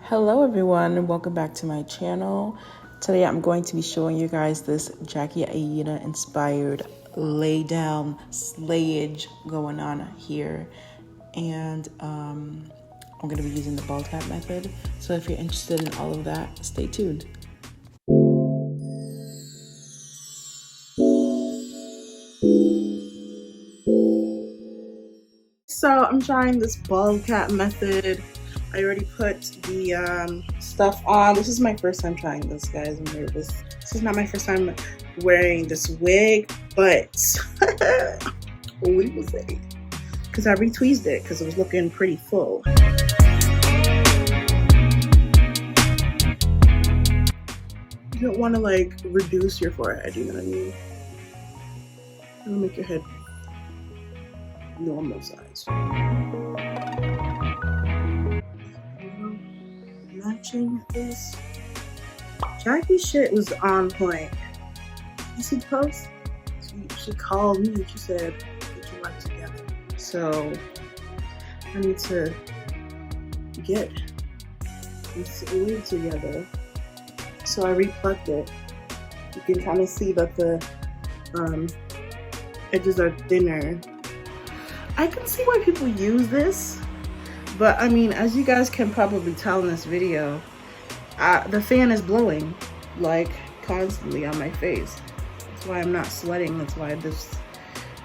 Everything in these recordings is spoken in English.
Hello everyone and welcome back to my channel. Today I'm going to be showing you guys this Jackie Aina inspired lay down slayage going on here, and I'm going to be using the ball tap method. So if you're interested in all of that, stay tuned. So I'm trying this ball cap method. I already put the stuff on. This is my first time trying this, guys. I'm nervous. This is not my first time wearing this wig, but we will see. Because I retweezed it because it was looking pretty full. You don't want to like reduce your forehead, you know what I mean? It'll make your head normal size. Matching this. Jackie's shit was on point. You see the post? She called me. She said, "Get your life together." So I need to get this wig together. So I replucked it. You can kind of see that the edges are thinner. I can see why people use this. But I mean, as you guys can probably tell in this video, the fan is blowing like constantly on my face. That's why I'm not sweating. That's why this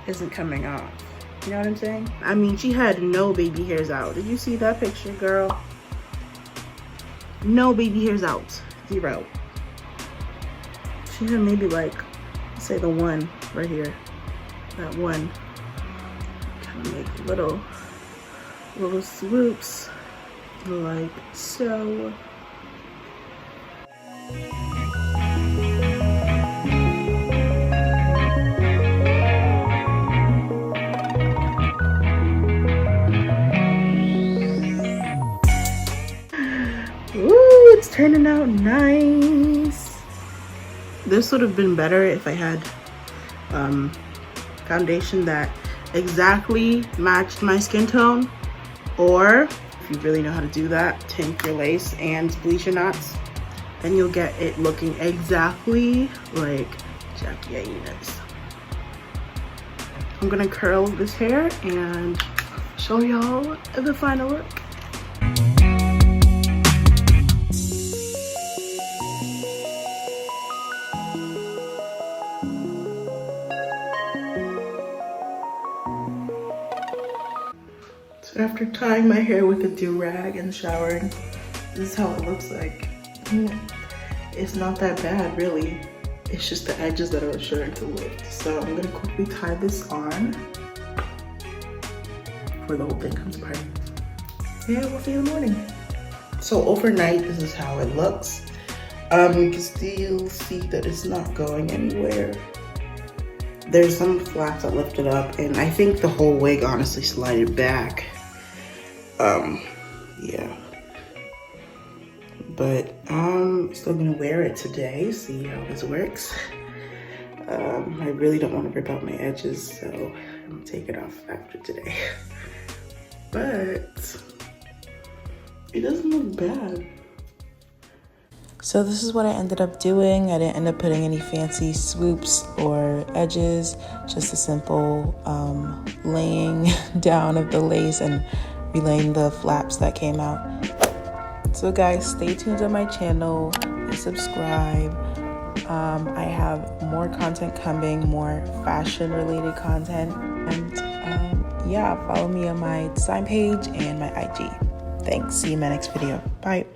isn't coming off. You know what I'm saying? I mean, she had no baby hairs out. Did you see that picture, girl? No baby hairs out. 0. She had maybe like, say the one right here. That one. Kind of make little swoops like so. Ooh, it's turning out nice. This would have been better if I had foundation that exactly matched my skin tone. Or if you really know how to do that, tint your lace and bleach your knots, then you'll get it looking exactly like Jackie Aina's. I'm gonna curl this hair and show y'all the final look. So after tying my hair with a do-rag and showering, this is how it looks like. It's not that bad, really. It's just the edges that are sure to lift. So I'm gonna quickly tie this on before the whole thing comes apart. Yeah, we'll see you in the morning. So overnight, this is how it looks. You can still see that it's not going anywhere. There's some flaps that lifted up, and I think the whole wig honestly slided back. Yeah. But I'm still gonna wear it today, see how this works. I really don't want to rip out my edges, so I'm gonna take it off after today. But it doesn't look bad. So this is what I ended up doing. I didn't end up putting any fancy swoops or edges, just a simple laying down of the lace and relaying the flaps that came out. So guys, stay tuned on my channel, please subscribe. I have more content coming, more fashion related content, and yeah, follow me on my design page and my IG. Thanks, see you in my next video. Bye.